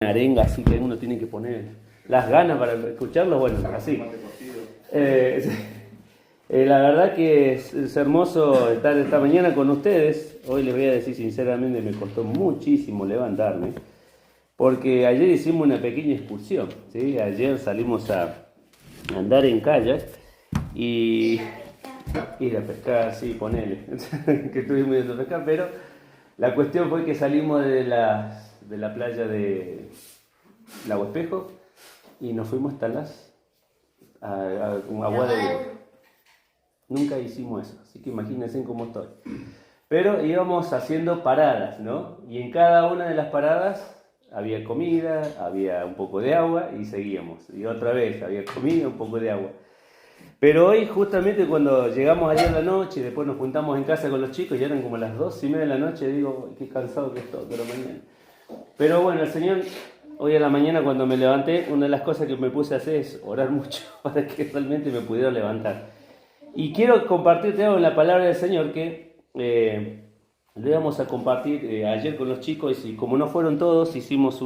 arenga, así que uno tiene que poner las ganas para escucharlo, bueno, así. La verdad que es hermoso estar esta mañana con ustedes. Hoy les voy a decir sinceramente, me costó muchísimo levantarme, porque ayer hicimos una pequeña excursión, ¿sí? Ayer salimos a andar en kayak y ir a pescar, sí, ponele, que estuvimos yendo a pescar, pero la cuestión fue que salimos de la playa de Lago Espejo y nos fuimos hasta un agua de Vigo. Nunca hicimos eso, así que imagínense cómo estoy. Pero íbamos haciendo paradas, ¿no? Y en cada una de las paradas había comida, había un poco de agua y seguíamos. Y otra vez había comida, un poco de agua. Pero hoy, justamente cuando llegamos ayer a la noche y después nos juntamos en casa con los chicos, ya eran como las 2:30 de la noche, digo, qué cansado que estoy de la mañana. Pero bueno, el Señor, hoy a la mañana cuando me levanté, una de las cosas que me puse a hacer es orar mucho para que realmente me pudiera levantar. Y quiero compartirte algo en la palabra del Señor que le vamos a compartir ayer con los chicos, y como no fueron todos, hicimos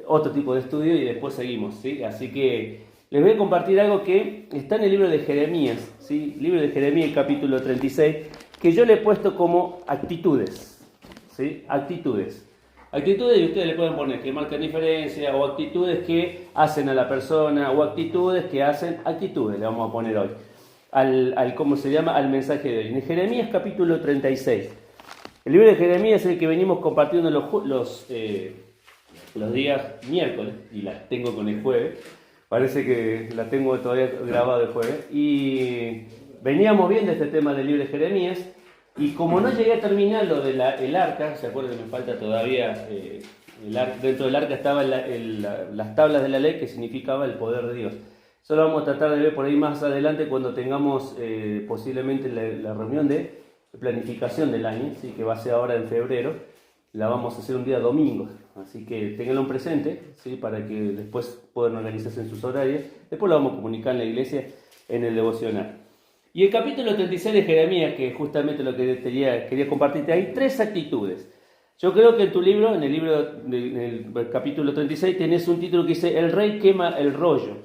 otro tipo de estudio y después seguimos, ¿sí? Así que les voy a compartir algo que está en el libro de Jeremías, ¿sí? Libro de Jeremías, capítulo 36, que yo le he puesto como actitudes, ¿sí? Actitudes. Actitudes, y ustedes le pueden poner que marcan diferencia, o actitudes que hacen a la persona, o actitudes que hacen actitudes, le vamos a poner hoy, ¿cómo se llama? Al mensaje de hoy. En Jeremías capítulo 36. El libro de Jeremías es el que venimos compartiendo los días miércoles, y la tengo con el jueves, parece que la tengo todavía grabado el jueves, y veníamos viendo este tema del libro de Jeremías. Y como no llegué a terminar lo del arca, se acuerdan que me falta todavía, dentro del arca estaban las tablas de la ley, que significaba el poder de Dios. Eso lo vamos a tratar de ver por ahí más adelante cuando tengamos posiblemente la reunión de planificación del año, ¿sí? Que va a ser ahora en febrero. La vamos a hacer un día domingo, así que ténganlo en presente, ¿sí? Para que después puedan organizarse en sus horarios. Después lo vamos a comunicar en la iglesia en el devocional. Y el capítulo 36 de Jeremías, que justamente lo que quería compartirte, hay 3 actitudes. Yo creo que en tu libro, en el capítulo 36, tenés un título que dice El rey quema el rollo,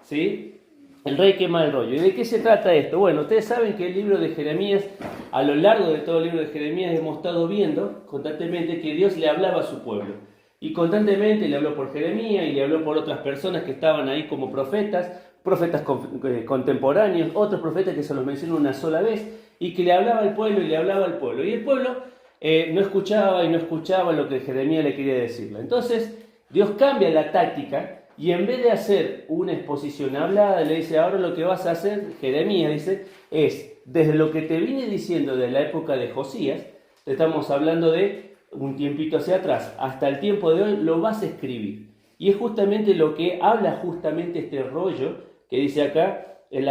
¿sí? El rey quema el rollo. ¿Y de qué se trata esto? Bueno, ustedes saben que el libro de Jeremías, a lo largo de todo el libro de Jeremías, hemos estado viendo constantemente que Dios le hablaba a su pueblo. Y constantemente le habló por Jeremías y le habló por otras personas que estaban ahí como profetas contemporáneos, otros profetas que se los mencionó una sola vez, y que le hablaba al pueblo y le hablaba al pueblo. Y el pueblo no escuchaba lo que Jeremías le quería decirle. Entonces, Dios cambia la táctica, y en vez de hacer una exposición hablada, le dice: ahora lo que vas a hacer, Jeremías dice, es, desde lo que te vine diciendo de la época de Josías, estamos hablando de un tiempito hacia atrás, hasta el tiempo de hoy, lo vas a escribir. Y es justamente lo que habla justamente este rollo, que dice acá, el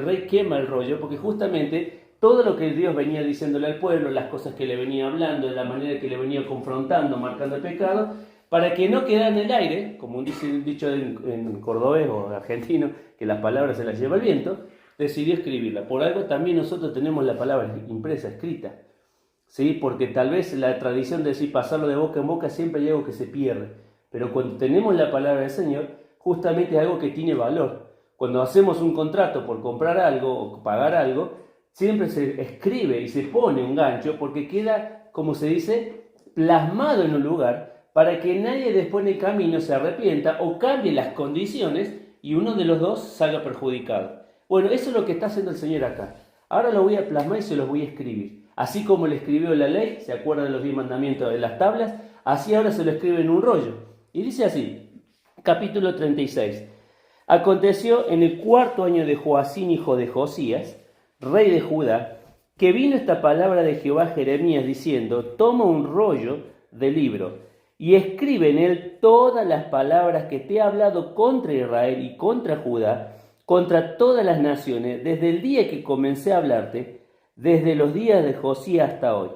rey quema el rollo, porque justamente todo lo que Dios venía diciéndole al pueblo, las cosas que le venía hablando, la manera que le venía confrontando, marcando el pecado, para que no quedara en el aire, como dice un dicho en cordobés o argentino, que las palabras se las lleva el viento, decidió escribirla. Por algo también nosotros tenemos la palabra impresa, escrita, ¿sí? Porque tal vez la tradición de decir pasarlo de boca en boca siempre hay algo que se pierde, pero cuando tenemos la palabra del Señor, justamente es algo que tiene valor. Cuando hacemos un contrato por comprar algo o pagar algo, siempre se escribe y se pone un gancho, porque queda, como se dice, plasmado en un lugar, para que nadie después en el camino se arrepienta o cambie las condiciones y uno de los dos salga perjudicado. Bueno, eso es lo que está haciendo el Señor acá. Ahora lo voy a plasmar y se los voy a escribir. Así como le escribió la ley, ¿se acuerdan de los 10 mandamientos de las tablas? Así ahora se lo escribe en un rollo. Y dice así, capítulo 36. Aconteció en el 4.º año de Joacín, hijo de Josías, rey de Judá, que vino esta palabra de Jehová a Jeremías diciendo: toma un rollo de libro y escribe en él todas las palabras que te he hablado contra Israel y contra Judá, contra todas las naciones, desde el día que comencé a hablarte, desde los días de Josías hasta hoy.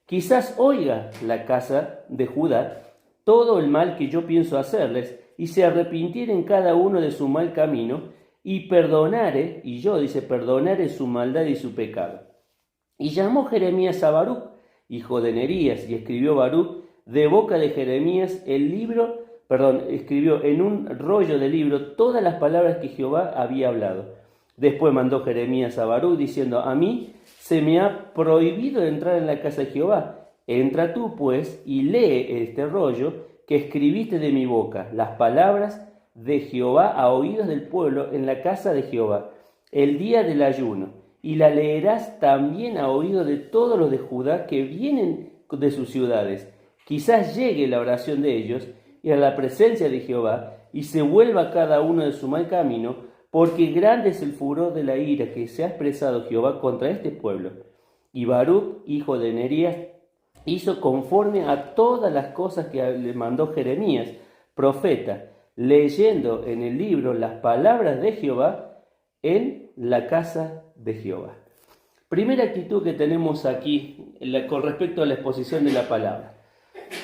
Quizás oiga la casa de Judá todo el mal que yo pienso hacerles, y se arrepintieren cada uno de su mal camino, y perdonare su maldad y su pecado. Y llamó Jeremías a Baruc, hijo de Nerías, y escribió Baruc de boca de Jeremías el libro escribió en un rollo de libro todas las palabras que Jehová había hablado. Después mandó Jeremías a Baruc diciendo: a mí se me ha prohibido entrar en la casa de Jehová. Entra tú, pues, y lee este rollo que escribiste de mi boca, las palabras de Jehová a oídos del pueblo en la casa de Jehová, el día del ayuno, y la leerás también a oídos de todos los de Judá que vienen de sus ciudades. Quizás llegue la oración de ellos y a la presencia de Jehová, y se vuelva cada uno de su mal camino, porque grande es el furor de la ira que se ha expresado Jehová contra este pueblo. Y Baruc, hijo de Nerías, hizo conforme a todas las cosas que le mandó Jeremías, profeta, leyendo en el libro las palabras de Jehová en la casa de Jehová. Primera actitud que tenemos aquí con respecto a la exposición de la palabra.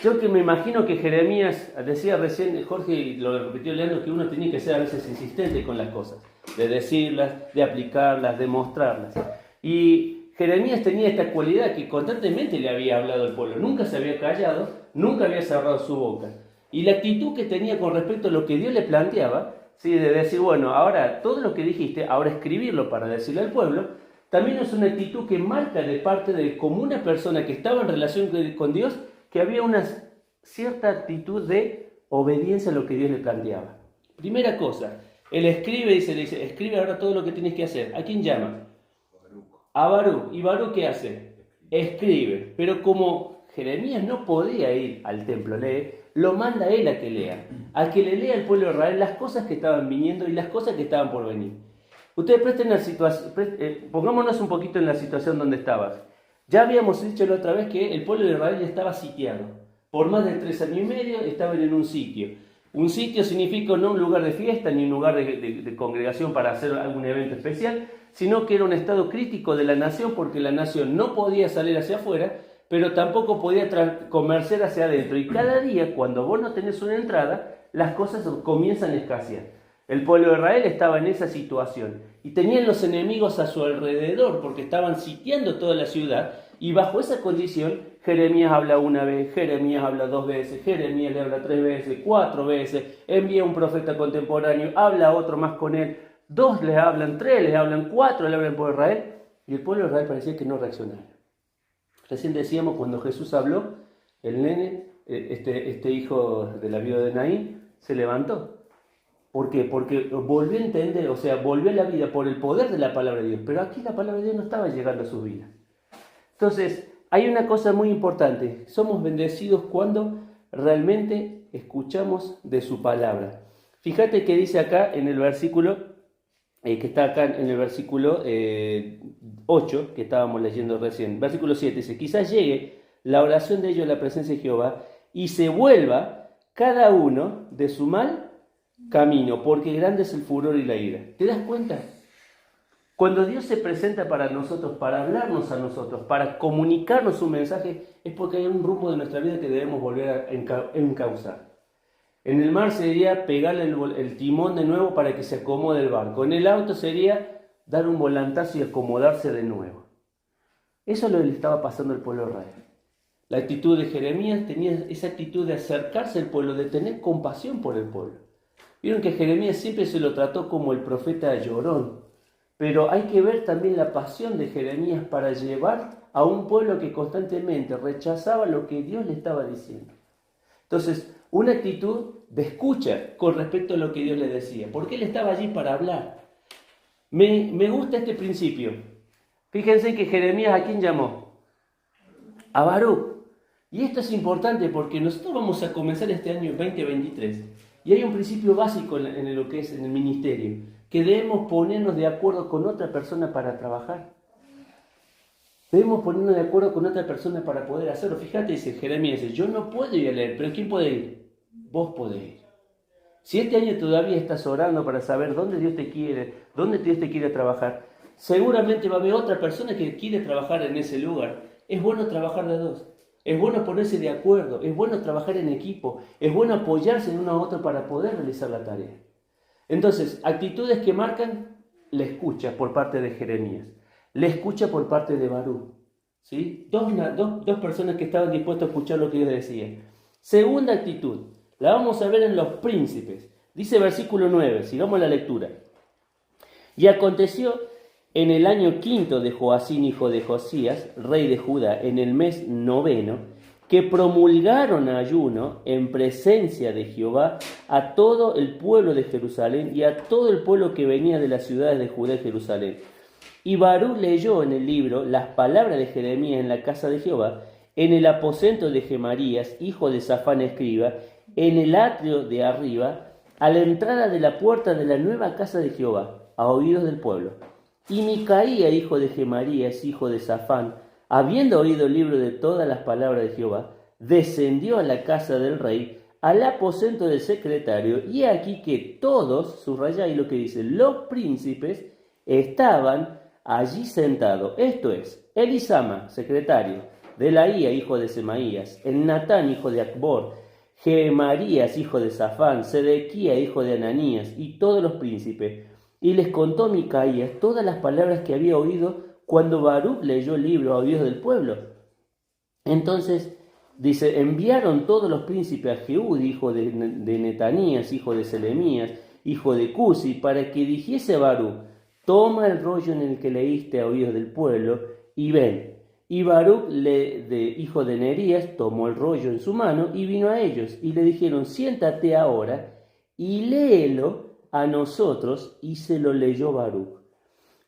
Yo que me imagino que Jeremías, decía recién Jorge, y lo repitió Leandro, que uno tiene que ser a veces insistente con las cosas, de decirlas, de aplicarlas, de mostrarlas. Y Jeremías tenía esta cualidad que constantemente le había hablado al pueblo, nunca se había callado, nunca había cerrado su boca. Y la actitud que tenía con respecto a lo que Dios le planteaba, ¿sí? De decir, bueno, ahora todo lo que dijiste, ahora escribirlo para decirle al pueblo, también es una actitud que marca de parte de como una persona que estaba en relación con Dios, que había una cierta actitud de obediencia a lo que Dios le planteaba. Primera cosa, él escribe y le dice, escribe ahora todo lo que tienes que hacer. ¿A quién llama? A Baruc. ¿Y Baruc qué hace? Escribe. Pero como Jeremías no podía ir al templo a leer, lo manda a él a que lea. A que le lea al pueblo de Israel las cosas que estaban viniendo y las cosas que estaban por venir. Ustedes presten la situación, pongámonos un poquito en la situación donde estabas. Ya habíamos dicho la otra vez que el pueblo de Israel ya estaba sitiado. Por más de 3 años y medio estaban en un sitio. Un sitio significa no un lugar de fiesta ni un lugar de congregación para hacer algún evento especial, sino que era un estado crítico de la nación porque la nación no podía salir hacia afuera, pero tampoco podía comerciar hacia adentro. Y cada día, cuando vos no tenés una entrada, las cosas comienzan a escasear. El pueblo de Israel estaba en esa situación y tenían los enemigos a su alrededor porque estaban sitiando toda la ciudad, y bajo esa condición Jeremías habla una vez, Jeremías habla 2 veces, Jeremías le habla 3 veces, 4 veces, envía un profeta contemporáneo, habla otro más con él, 2 les hablan, 3 les hablan, 4 le hablan por Israel, y el pueblo de Israel parecía que no reaccionaba. Recién decíamos cuando Jesús habló, el nene, este hijo de la viuda de Naín, se levantó. ¿Por qué? Porque volvió a entender, o sea, volvió a la vida por el poder de la palabra de Dios. Pero aquí la palabra de Dios no estaba llegando a su vida. Entonces, hay una cosa muy importante. Somos bendecidos cuando realmente escuchamos de su palabra. Fíjate que dice acá en el versículo, que está acá en el versículo 8, que estábamos leyendo recién. Versículo 7 dice, quizás llegue la oración de ellos a la presencia de Jehová y se vuelva cada uno de su mal camino, porque grande es el furor y la ira. ¿Te das cuenta? Cuando Dios se presenta para nosotros, para hablarnos a nosotros, para comunicarnos un mensaje, es porque hay un rumbo de nuestra vida que debemos volver a encauzar. En el mar sería pegarle el timón de nuevo para que se acomode el barco. En el auto sería dar un volantazo y acomodarse de nuevo. Eso es lo que le estaba pasando al pueblo de Israel. La actitud de Jeremías tenía esa actitud de acercarse al pueblo, de tener compasión por el pueblo. Vieron que Jeremías siempre se lo trató como el profeta llorón, pero hay que ver también la pasión de Jeremías para llevar a un pueblo que constantemente rechazaba lo que Dios le estaba diciendo. Entonces, una actitud de escucha con respecto a lo que Dios le decía, porque él estaba allí para hablar. Me gusta este principio. Fíjense que Jeremías, ¿a quién llamó? A Baruc. Y esto es importante porque nosotros vamos a comenzar este año 2023. Y hay un principio básico en lo que es en el ministerio, que debemos ponernos de acuerdo con otra persona para trabajar. Debemos ponernos de acuerdo con otra persona para poder hacerlo. Fíjate, dice Jeremías, dice, yo no puedo ir a leer, pero ¿quién puede ir? Vos podés ir. Si este año todavía estás orando para saber dónde Dios te quiere trabajar, seguramente va a haber otra persona que quiere trabajar en ese lugar. Es bueno trabajar de 2. Es bueno ponerse de acuerdo, es bueno trabajar en equipo, es bueno apoyarse en uno a otro para poder realizar la tarea. Entonces, actitudes que marcan la escucha por parte de Jeremías, la escucha por parte de Baruc, ¿sí? Dos personas que estaban dispuestas a escuchar lo que Dios decía. Segunda actitud, La vamos a ver en los príncipes. Dice versículo 9, sigamos la lectura. Y aconteció en el año quinto de Joacín, hijo de Josías, rey de Judá, en el mes noveno, que promulgaron ayuno en presencia de Jehová a todo el pueblo de Jerusalén y a todo el pueblo que venía de las ciudades de Judá y Jerusalén. Y Baruc leyó en el libro las palabras de Jeremías en la casa de Jehová, en el aposento de Gemarías, hijo de Safán escriba, en el atrio de arriba, a la entrada de la puerta de la nueva casa de Jehová, a oídos del pueblo. Y Micaía, hijo de Gemarías, hijo de Safán, habiendo oído el libro de todas las palabras de Jehová, descendió a la casa del rey, al aposento del secretario, y aquí que todos, subrayáis lo que dice, los príncipes estaban allí sentados. Esto es, Elisama, secretario, Delaía, hijo de Semaías, Natán, hijo de Acbor, Gemarías, hijo de Safán, Sedequía, hijo de Ananías, y todos los príncipes. Y les contó Micaías todas las palabras que había oído cuando Baruc leyó el libro a oídos del pueblo. Entonces, dice, enviaron todos los príncipes a Jehud, hijo de Netanías, hijo de Selemías, hijo de Cusi, para que dijese a Baruc, toma el rollo en el que leíste a oídos del pueblo, y ven. Y Baruc, hijo de Nerías, tomó el rollo en su mano y vino a ellos, y le dijeron, siéntate ahora y léelo a nosotros, y se lo leyó Baruc.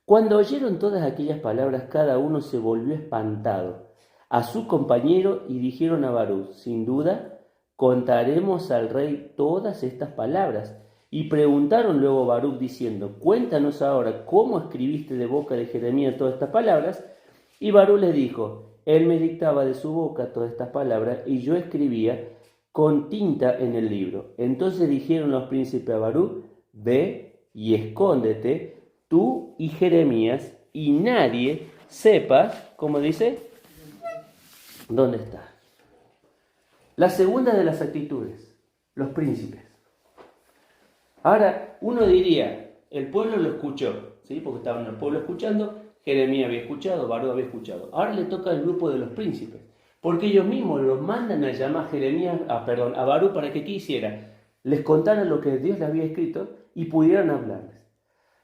Cuando oyeron todas aquellas palabras, cada uno se volvió espantado a su compañero y dijeron a Baruc, sin duda, contaremos al rey todas estas palabras. Y preguntaron luego a Baruc diciendo, cuéntanos ahora cómo escribiste de boca de Jeremías todas estas palabras. Y Baruc les dijo, él me dictaba de su boca todas estas palabras y yo escribía con tinta en el libro. Entonces dijeron los príncipes a Baruc, ve y escóndete tú y Jeremías, y nadie sepa, ¿cómo dice? ¿Dónde está? La segunda de las actitudes, los príncipes. Ahora, uno diría, el pueblo lo escuchó, ¿sí? Porque estaban el pueblo escuchando, Jeremías había escuchado, Baruc había escuchado. Ahora le toca al grupo de los príncipes, porque ellos mismos los mandan a llamar a Baruc para que ¿qué hiciera? Les contara lo que Dios le había escrito y pudieran hablarles.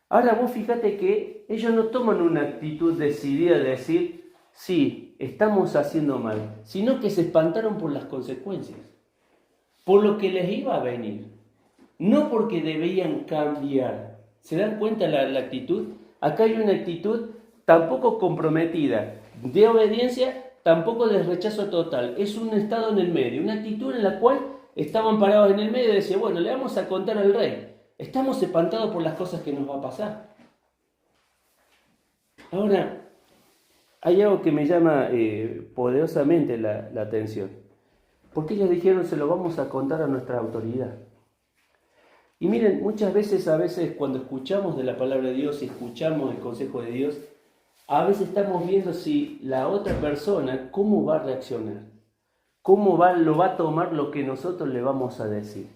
Ahora vos fíjate que ellos no toman una actitud decidida de decir, sí, estamos haciendo mal, sino que se espantaron por las consecuencias, por lo que les iba a venir, no porque debían cambiar. ¿Se dan cuenta la actitud? Acá hay una actitud tampoco comprometida, de obediencia, tampoco de rechazo total. Es un estado en el medio, una actitud en la cual estaban parados en el medio y decían, bueno, le vamos a contar al rey. Estamos espantados por las cosas que nos va a pasar. Ahora, hay algo que me llama poderosamente la atención. Porque ellos dijeron, se lo vamos a contar a nuestra autoridad. Y miren, muchas veces, cuando escuchamos de la palabra de Dios y escuchamos el consejo de Dios, a veces estamos viendo si la otra persona, cómo va a reaccionar, lo va a tomar lo que nosotros le vamos a decir.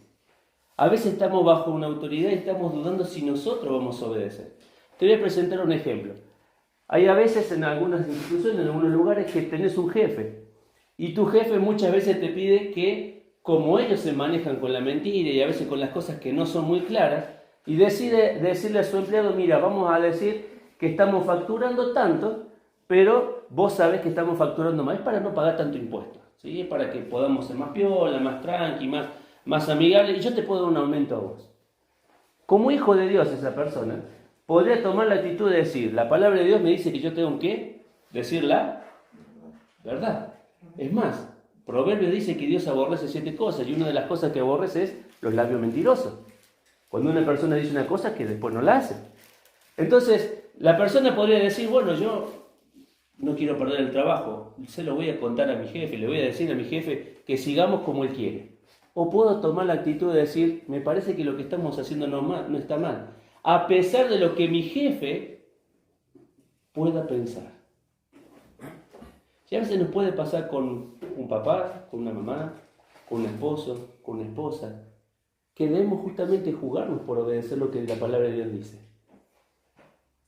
A veces estamos bajo una autoridad y estamos dudando si nosotros vamos a obedecer. Te voy a presentar un ejemplo. Hay a veces en algunas instituciones, en algunos lugares, que tenés un jefe. Y tu jefe muchas veces te pide que, como ellos se manejan con la mentira y a veces con las cosas que no son muy claras, y decide decirle a su empleado, mira, vamos a decir que estamos facturando tanto, pero vos sabés que estamos facturando más, es para no pagar tanto impuesto, ¿sí? Es para que podamos ser más piola, más tranqui, más amigable, y yo te puedo dar un aumento a vos. Como hijo de Dios esa persona podría tomar la actitud de decir, la palabra de Dios me dice que yo tengo que decir la verdad. Es más, Proverbio dice que Dios aborrece 7 cosas, y una de las cosas que aborrece es los labios mentirosos. Cuando una persona dice una cosa que después no la hace. Entonces, la persona podría decir, bueno, yo no quiero perder el trabajo, se lo voy a contar a mi jefe, le voy a decir a mi jefe que sigamos como él quiere. O puedo tomar la actitud de decir, me parece que lo que estamos haciendo no está mal, a pesar de lo que mi jefe pueda pensar. Y a veces nos puede pasar con un papá, con una mamá, con un esposo, con una esposa, que debemos justamente juzgarnos por obedecer lo que la palabra de Dios dice.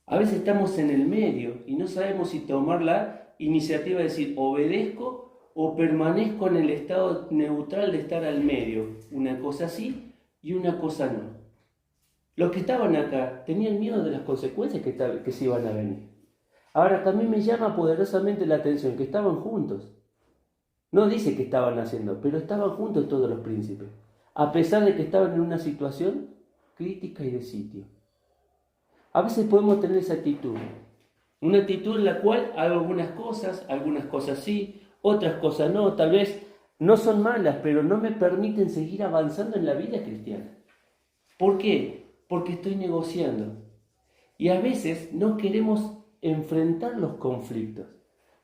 A veces estamos en el medio y no sabemos si tomar la iniciativa de decir obedezco o permanezco en el estado neutral de estar al medio? Una cosa sí y una cosa no. Los que estaban acá tenían miedo de las consecuencias que se iban a venir. Ahora también me llama poderosamente la atención que estaban juntos. No dice que estaban haciendo, pero estaban juntos todos los príncipes, a pesar de que estaban en una situación crítica y de sitio. A veces podemos tener esa actitud, una actitud en la cual hago algunas cosas sí, otras cosas no, tal vez no son malas, pero no me permiten seguir avanzando en la vida cristiana. ¿Por qué? Porque estoy negociando. Y a veces no queremos enfrentar los conflictos.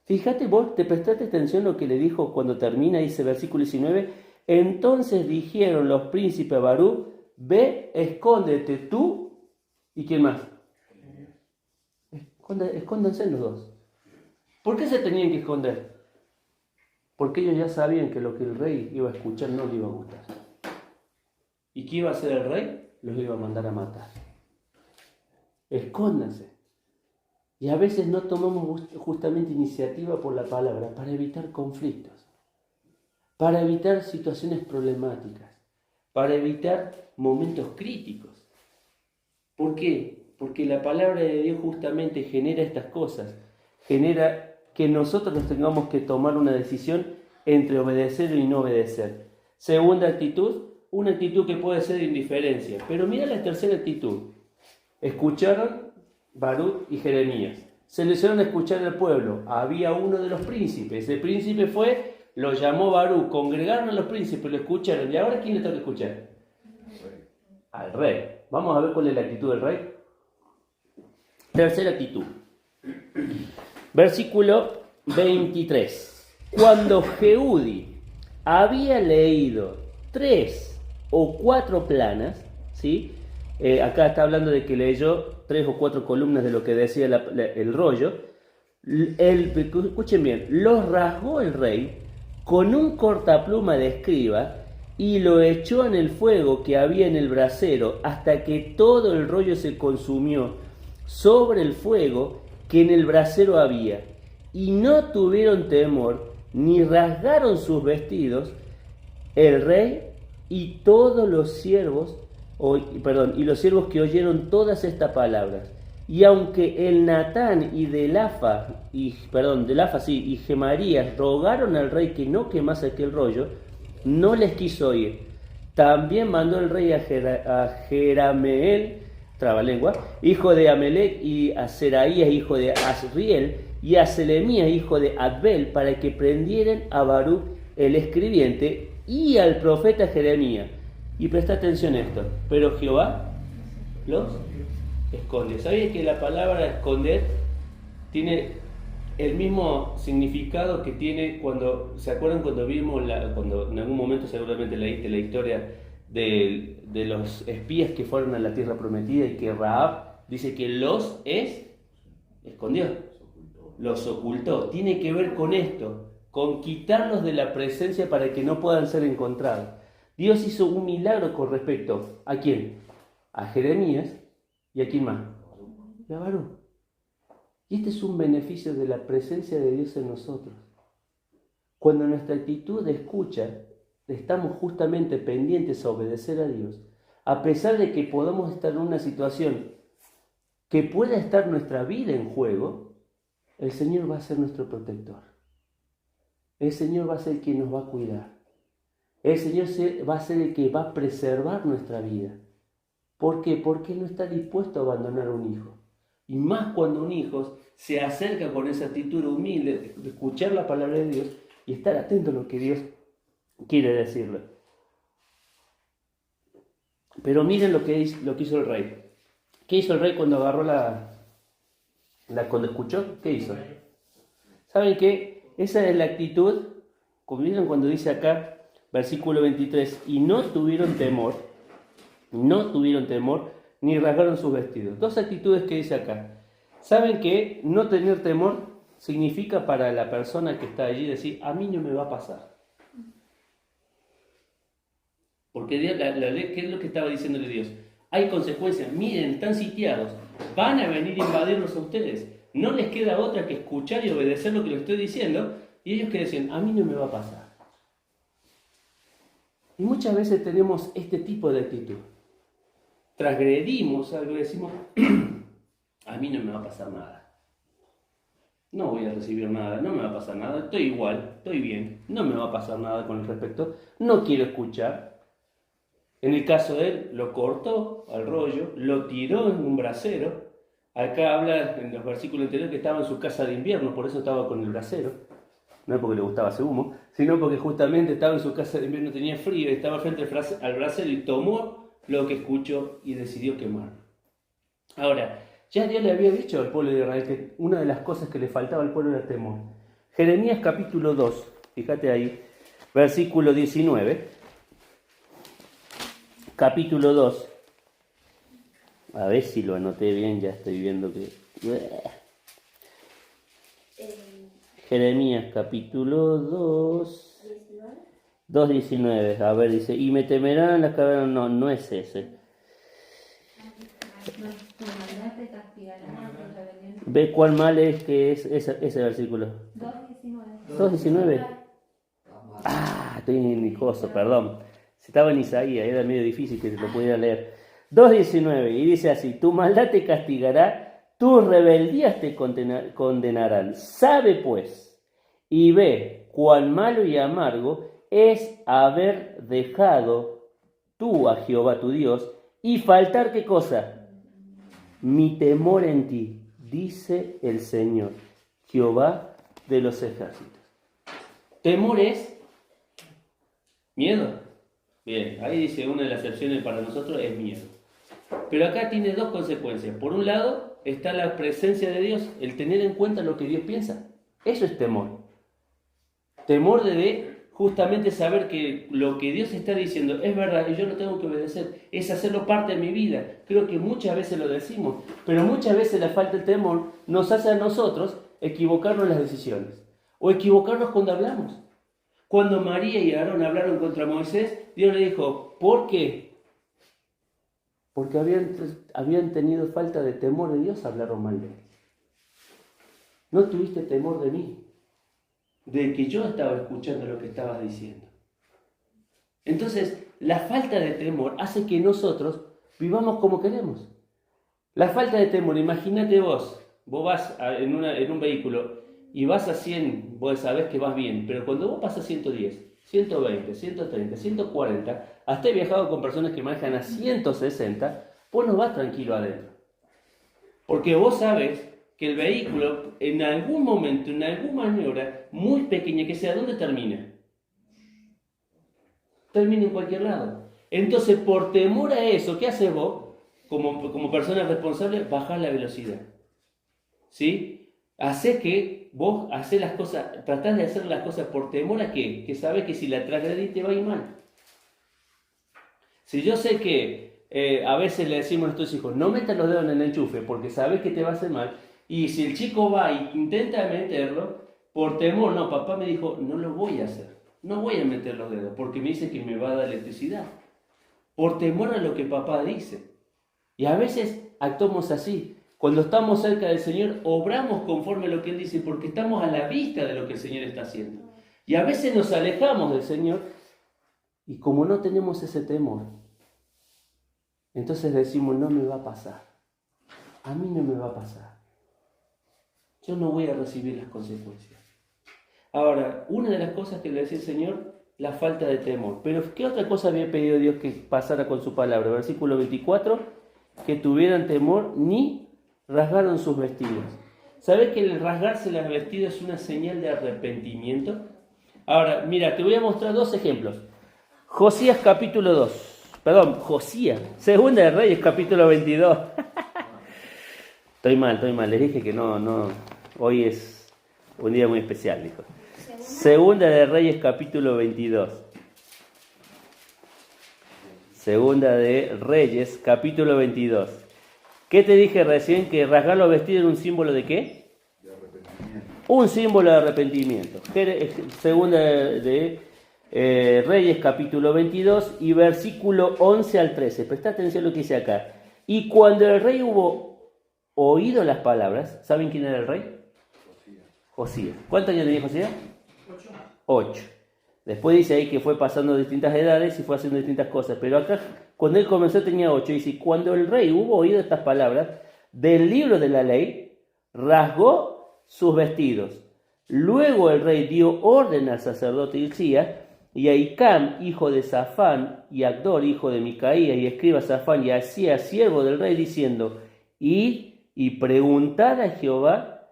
Fíjate, vos te prestaste atención a lo que le dijo cuando termina, dice versículo 19, entonces dijeron los príncipes a Baruc, ve, escóndete tú, ¿y quién más? Escóndanse los dos. ¿Por qué se tenían que esconder? Porque ellos ya sabían que lo que el rey iba a escuchar no le iba a gustar. ¿Y qué iba a hacer el rey? Los iba a mandar a matar. Escóndanse. Y a veces no tomamos justamente iniciativa por la palabra para evitar conflictos, para evitar situaciones problemáticas, para evitar momentos críticos. ¿Por qué? Porque la palabra de Dios justamente genera estas cosas, genera que nosotros tengamos que tomar una decisión entre obedecer y no obedecer. Segunda actitud, una actitud que puede ser de indiferencia. Pero mira la tercera actitud. Escucharon Baruc y Jeremías. Se le hicieron escuchar al pueblo. Había uno de los príncipes. El príncipe fue, lo llamó Baruc, congregaron a los príncipes, lo escucharon. ¿Y ahora quién le toca escuchar? Al rey. Vamos a ver cuál es la actitud del rey. Tercera actitud. Versículo 23. Cuando Jehudi había leído 3 o 4 planas, ¿sí? Acá está hablando de que leyó 3 o 4 columnas de lo que decía el rollo. Escuchen bien, los rasgó el rey con un cortapluma de escriba y lo echó en el fuego que había en el brasero hasta que todo el rollo se consumió sobre el fuego que en el brasero había. Y no tuvieron temor ni rasgaron sus vestidos el rey y todos los siervos, y los siervos que oyeron todas estas palabras. Y aunque el Natán y Delafa y Gemarías rogaron al rey que no quemase aquel rollo, no les quiso oír. También mandó el rey a Jerameel, trabalengua, hijo de Amelec, y a Seraías, hijo de Asriel, y a Selemías, hijo de Adbel, para que prendieran a Baruc el escribiente y al profeta Jeremías. Y presta atención a esto. Pero Jehová los esconde. ¿Sabías que la palabra esconder tiene el mismo significado que tiene cuando, ¿se acuerdan cuando vimos, cuando en algún momento seguramente leíste la historia de los espías que fueron a la tierra prometida y que Rahab dice que los escondió, los ocultó? Tiene que ver con esto, con quitarlos de la presencia para que no puedan ser encontrados. Dios hizo un milagro con respecto ¿a quién? A Jeremías y ¿a quién más? Y a Baruc. Y este es un beneficio de la presencia de Dios en nosotros. Cuando nuestra actitud de escucha estamos justamente pendientes a obedecer a Dios, a pesar de que podamos estar en una situación que pueda estar nuestra vida en juego, el Señor va a ser nuestro protector. El Señor va a ser quien nos va a cuidar. El Señor va a ser el que va a preservar nuestra vida. ¿Por qué? Porque Él no está dispuesto a abandonar a un hijo. Y más cuando un hijo se acerca con esa actitud humilde de escuchar la palabra de Dios y estar atento a lo que Dios quiere decirle. Pero miren lo que hizo el rey. ¿Qué hizo el rey cuando agarró cuando escuchó? ¿Qué hizo? ¿Saben qué? Esa es la actitud, como miren cuando dice acá, versículo 23, y no tuvieron temor, ni rasgaron sus vestidos. Dos actitudes que dice acá. ¿Saben que no tener temor significa para la persona que está allí decir, a mí no me va a pasar? Porque Dios, ¿qué es lo que estaba diciéndole Dios? Hay consecuencias, miren, están sitiados, van a venir a invadirlos a ustedes. No les queda otra que escuchar y obedecer lo que les estoy diciendo, Y ellos que decían, a mí no me va a pasar. Y muchas veces tenemos este tipo de actitud. Transgredimos algo y decimos, a mí no me va a pasar nada. No voy a recibir nada, no me va a pasar nada, estoy igual, estoy bien, no me va a pasar nada con el respecto, no quiero escuchar. En el caso de él, lo cortó al rollo, lo tiró en un brasero. Acá habla en los versículos anteriores que estaba en su casa de invierno, por eso estaba con el brasero. No es porque le gustaba ese humo, sino porque justamente estaba en su casa de invierno, tenía frío, y estaba frente al brasero y tomó lo que escuchó y decidió quemar. Ahora, ya Dios le había dicho al pueblo de Israel que una de las cosas que le faltaba al pueblo era temor. Jeremías capítulo 2, fíjate ahí, versículo 19. Capítulo 2. A ver si lo anoté bien, ya estoy viendo que... Jeremías capítulo 2. 2:19. A ver, dice, y me temerán las cavernas. No, no es ese. Ve cuál mal es que es ese versículo. 2:19. Ah, estoy en Nicoso, perdón. Estaba en Isaías, era medio difícil que lo pudiera leer. 2:19, y dice así, tu maldad te castigará, tus rebeldías te condenarán. Sabe pues, y ve cuán malo y amargo es haber dejado tú a Jehová tu Dios y faltar, ¿qué cosa? Mi temor en ti, dice el Señor, Jehová de los ejércitos. Temor es miedo. Bien, ahí dice una de las excepciones para nosotros es miedo. Pero acá tiene dos consecuencias. Por un lado está la presencia de Dios, el tener en cuenta lo que Dios piensa. Eso es temor. Temor de justamente saber que lo que Dios está diciendo es verdad y yo lo tengo que obedecer. Es hacerlo parte de mi vida. Creo que muchas veces lo decimos, pero muchas veces la falta de temor nos hace a nosotros equivocarnos en las decisiones. O equivocarnos cuando hablamos. Cuando María y Aarón hablaron contra Moisés, Dios le dijo, ¿por qué? Porque habían tenido falta de temor de Dios, hablaron mal de él. No tuviste temor de mí, de que yo estaba escuchando lo que estabas diciendo. Entonces, la falta de temor hace que nosotros vivamos como queremos. La falta de temor, imagínate vos vas en un vehículo y vas a 100, vos sabés que vas bien, pero cuando vos pasas a 110, 120, 130, 140, hasta he viajado con personas que manejan a 160, vos no vas tranquilo adentro. Porque vos sabés que el vehículo en algún momento, en alguna maniobra muy pequeña que sea, ¿dónde termina? Termina en cualquier lado. Entonces, por temor a eso, ¿qué haces vos? Como persona responsable, bajás la velocidad. ¿Sí? Hacés que vos hacés las cosas, tratás de hacer las cosas por temor a qué? Que sabés que si la transgredís te va a ir mal. Si yo sé que a veces le decimos a nuestros hijos, no metas los dedos en el enchufe porque sabés que te va a hacer mal, y si el chico va e intenta meterlo, por temor, no, papá me dijo, no lo voy a hacer, no voy a meter los dedos porque me dice que me va a dar electricidad. Por temor a lo que papá dice. Y a veces actuamos así. Cuando estamos cerca del Señor, obramos conforme a lo que Él dice, porque estamos a la vista de lo que el Señor está haciendo. Y a veces nos alejamos del Señor, y como no tenemos ese temor, entonces decimos, no me va a pasar. A mí no me va a pasar. Yo no voy a recibir las consecuencias. Ahora, una de las cosas que le decía el Señor, la falta de temor. Pero ¿qué otra cosa había pedido Dios que pasara con su palabra? Versículo 24, que tuvieran temor ni rasgaron sus vestidos. ¿Sabes que el rasgarse las vestidos es una señal de arrepentimiento? Ahora, mira, te voy a mostrar dos ejemplos. Josías capítulo 2. Josías. Segunda de Reyes capítulo 22. Estoy mal. Les dije que no. Hoy es un día muy especial, dijo. Segunda de Reyes capítulo 22. Segunda de Reyes capítulo 22. ¿Qué te dije recién? Que rasgar los vestidos era un símbolo de ¿qué? De arrepentimiento. Un símbolo de arrepentimiento. Segunda de Reyes capítulo 22 y versículo 11 al 13. Presta atención a lo que dice acá. Y cuando el rey hubo oído las palabras, ¿saben quién era el rey? Josías. ¿Cuántos años tenía Josías? 8. Después dice ahí que fue pasando distintas edades y fue haciendo distintas cosas. Pero acá, cuando él comenzó tenía 8. Dice, cuando el rey hubo oído estas palabras del libro de la ley, rasgó sus vestidos. Luego el rey dio orden al sacerdote Hilcías y a Hicam, hijo de Safán, y a Acdor, hijo de Micaía, y escriba Safán, y Asía, siervo del rey, diciendo, id y preguntad a Jehová,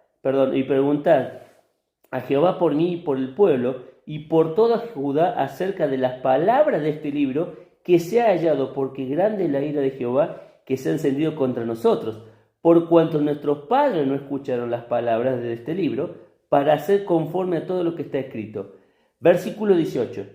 por mí y por el pueblo, y por toda Judá acerca de las palabras de este libro que se ha hallado, porque grande es la ira de Jehová que se ha encendido contra nosotros, por cuanto nuestros padres no escucharon las palabras de este libro, para hacer conforme a todo lo que está escrito. Versículo 18.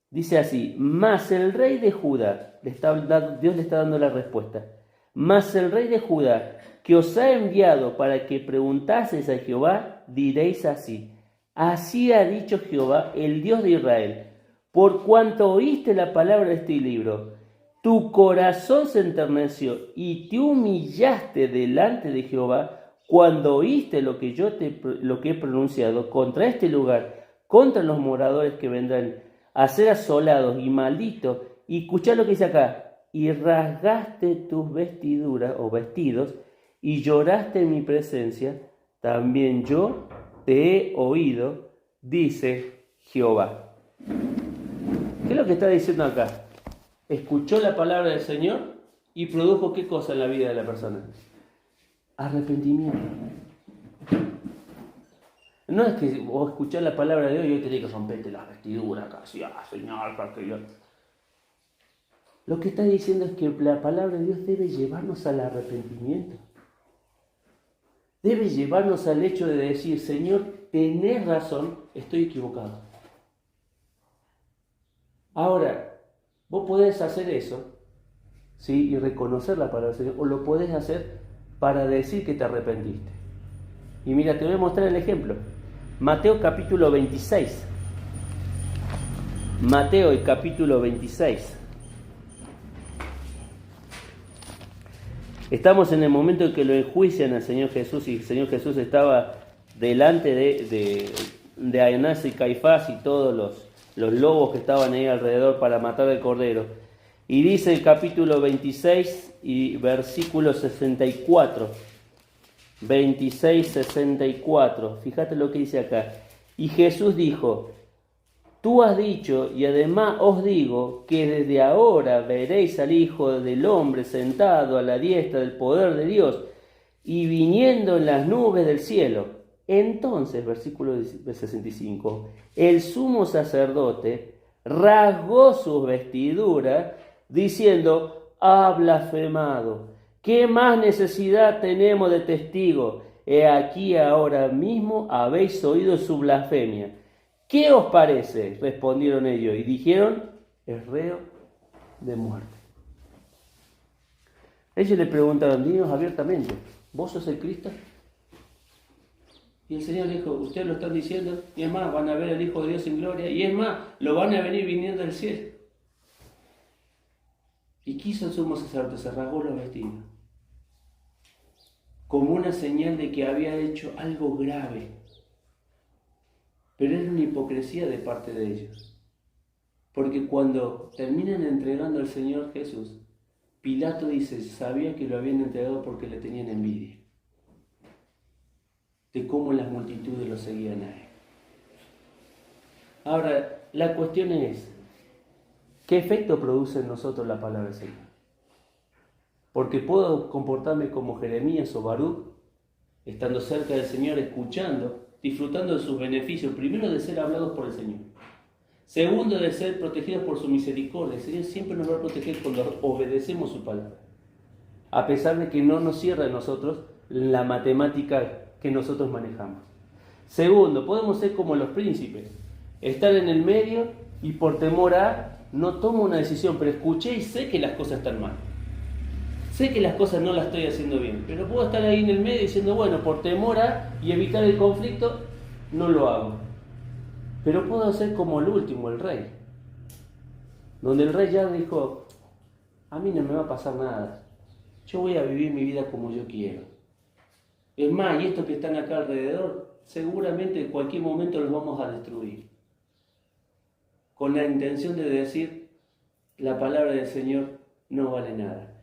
Dice así, mas el rey de Judá, Dios le está dando la respuesta, mas el rey de Judá, que os ha enviado para que preguntaseis a Jehová, diréis así, así ha dicho Jehová, el Dios de Israel, por cuanto oíste la palabra de este libro, tu corazón se enterneció y te humillaste delante de Jehová, cuando oíste lo que he pronunciado contra este lugar, contra los moradores que vendrán a ser asolados y malditos, y escuchá lo que dice acá, y rasgaste tus vestiduras o vestidos, y lloraste en mi presencia, también yo te he oído, dice Jehová. ¿Qué es lo que está diciendo acá? Escuchó la palabra del Señor y produjo ¿qué cosa en la vida de la persona? Arrepentimiento. No es que vos escuchás la palabra de Dios y hoy tenés que romperte las vestiduras casi, Señor, para que yo... Lo que está diciendo es que la palabra de Dios debe llevarnos al arrepentimiento. Debe llevarnos al hecho de decir, Señor, tenés razón, estoy equivocado. Ahora, vos podés hacer eso, ¿sí? Y reconocer la palabra del Señor, o lo podés hacer para decir que te arrepentiste. Y mira, te voy a mostrar el ejemplo. Mateo capítulo 26. Mateo el capítulo 26. Estamos en el momento en que lo enjuician al Señor Jesús y el Señor Jesús estaba delante de Anás y Caifás y todos los lobos que estaban ahí alrededor para matar al cordero. Y dice el capítulo 26 y versículo 64. 26, 64. Fíjate lo que dice acá. Y Jesús dijo, tú has dicho, y además os digo, que desde ahora veréis al Hijo del Hombre sentado a la diestra del poder de Dios y viniendo en las nubes del cielo. Entonces, versículo 65, el sumo sacerdote rasgó sus vestiduras, diciendo, ha blasfemado. ¿Qué más necesidad tenemos de testigo? He aquí ahora mismo habéis oído su blasfemia. ¿Qué os parece? Respondieron ellos y dijeron, es reo de muerte. Ellos le preguntaron, dinos abiertamente, ¿vos sos el Cristo? Y el Señor le dijo, ustedes lo están diciendo, y es más, van a ver al Hijo de Dios en gloria, y es más, lo van a venir viniendo del cielo. Y quiso el sumo sacerdote, se rasgó los vestidos, como una señal de que había hecho algo grave. Pero era una hipocresía de parte de ellos. Porque cuando terminan entregando al Señor Jesús, Pilato dice, sabía que lo habían entregado porque le tenían envidia de cómo las multitudes lo seguían a él. Ahora, la cuestión es, ¿qué efecto produce en nosotros la palabra del Señor? Porque puedo comportarme como Jeremías o Baruch, estando cerca del Señor, escuchando, disfrutando de sus beneficios, primero de ser hablados por el Señor, segundo de ser protegidos por su misericordia. El Señor siempre nos va a proteger cuando obedecemos su palabra, a pesar de que no nos cierra en nosotros la matemática que nosotros manejamos. Segundo, podemos ser como los príncipes, estar en el medio y por temor a, no tomo una decisión, pero escuché y sé que las cosas están mal. Sé que las cosas no las estoy haciendo bien, pero puedo estar ahí en el medio diciendo, bueno, por temor a y evitar el conflicto, no lo hago. Pero puedo ser como el último, el rey, donde el rey ya dijo, a mí no me va a pasar nada, yo voy a vivir mi vida como yo quiero. Es más, y estos que están acá alrededor seguramente en cualquier momento los vamos a destruir. Con la intención de decir, la palabra del Señor no vale nada.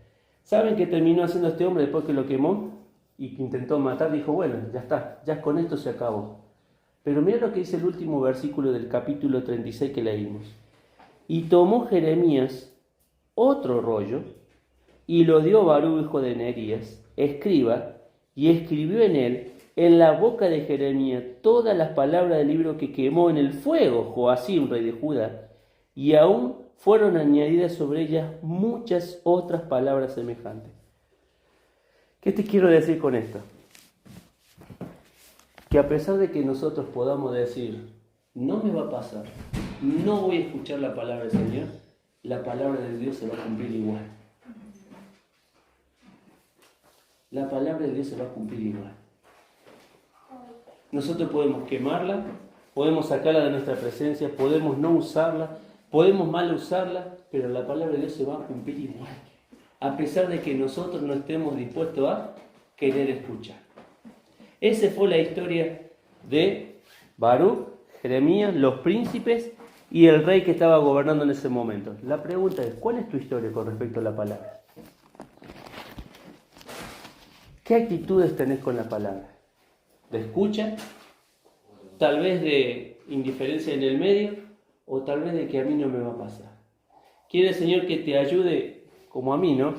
¿Saben qué terminó haciendo este hombre después que lo quemó y que intentó matar? Dijo, bueno, ya está, ya con esto se acabó. Pero mira lo que dice el último versículo del capítulo 36 que leímos. Y tomó Jeremías otro rollo y lo dio Barú, hijo de Nerías, escriba, y escribió en él, en la boca de Jeremías, todas las palabras del libro que quemó en el fuego Joacim, rey de Judá, y aún fueron añadidas sobre ellas muchas otras palabras semejantes. ¿Qué te quiero decir con esto? Que a pesar de que nosotros podamos decir, no me va a pasar, no voy a escuchar la palabra del Señor, la palabra de Dios se va a cumplir igual. La palabra de Dios se va a cumplir igual. Nosotros podemos quemarla, podemos sacarla de nuestra presencia, podemos no usarla, podemos mal usarla, pero la palabra de Dios se va a cumplir igual. A pesar de que nosotros no estemos dispuestos a querer escuchar. Esa fue la historia de Baruch, Jeremías, los príncipes y el rey que estaba gobernando en ese momento. La pregunta es, ¿cuál es tu historia con respecto a la palabra? ¿Qué actitudes tenés con la palabra? ¿De escucha? ¿Tal vez de indiferencia en el medio? ¿O tal vez de que a mí no me va a pasar? Quiere el Señor que te ayude, como a mí, ¿no?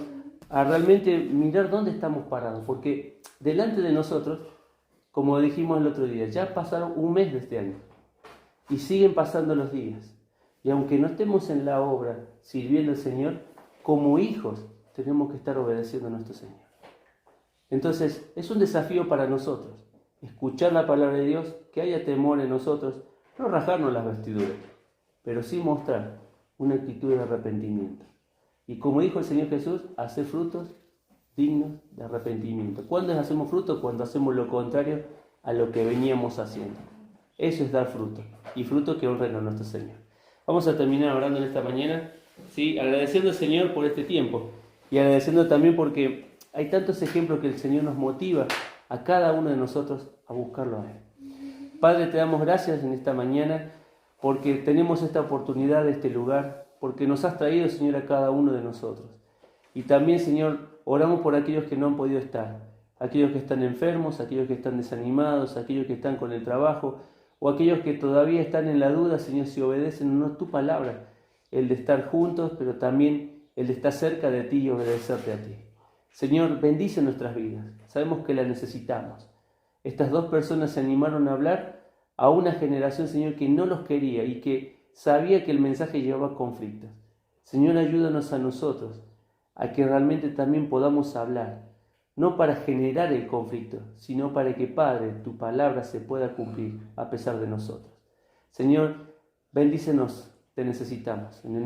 A realmente mirar dónde estamos parados. Porque delante de nosotros, como dijimos el otro día, ya pasaron un mes de este año. Y siguen pasando los días. Y aunque no estemos en la obra sirviendo al Señor, como hijos tenemos que estar obedeciendo a nuestro Señor. Entonces, es un desafío para nosotros, escuchar la palabra de Dios, que haya temor en nosotros, no rajarnos las vestiduras, pero sí mostrar una actitud de arrepentimiento. Y como dijo el Señor Jesús, hacer frutos dignos de arrepentimiento. ¿Cuándo hacemos frutos? Cuando hacemos lo contrario a lo que veníamos haciendo. Eso es dar fruto, y fruto que honren a nuestro Señor. Vamos a terminar orando en esta mañana, ¿sí? Agradeciendo al Señor por este tiempo, y agradeciendo también porque hay tantos ejemplos que el Señor nos motiva a cada uno de nosotros a buscarlo a Él. Padre, te damos gracias en esta mañana porque tenemos esta oportunidad de este lugar, porque nos has traído, Señor, a cada uno de nosotros. Y también, Señor, oramos por aquellos que no han podido estar, aquellos que están enfermos, aquellos que están desanimados, aquellos que están con el trabajo, o aquellos que todavía están en la duda, Señor, si obedecen o no tu palabra, el de estar juntos, pero también el de estar cerca de ti y obedecerte a ti. Señor, bendice nuestras vidas. Sabemos que las necesitamos. Estas dos personas se animaron a hablar a una generación, Señor, que no los quería y que sabía que el mensaje llevaba conflictos. Señor, ayúdanos a nosotros a que realmente también podamos hablar, no para generar el conflicto, sino para que, Padre, tu palabra se pueda cumplir a pesar de nosotros. Señor, bendícenos, te necesitamos. En el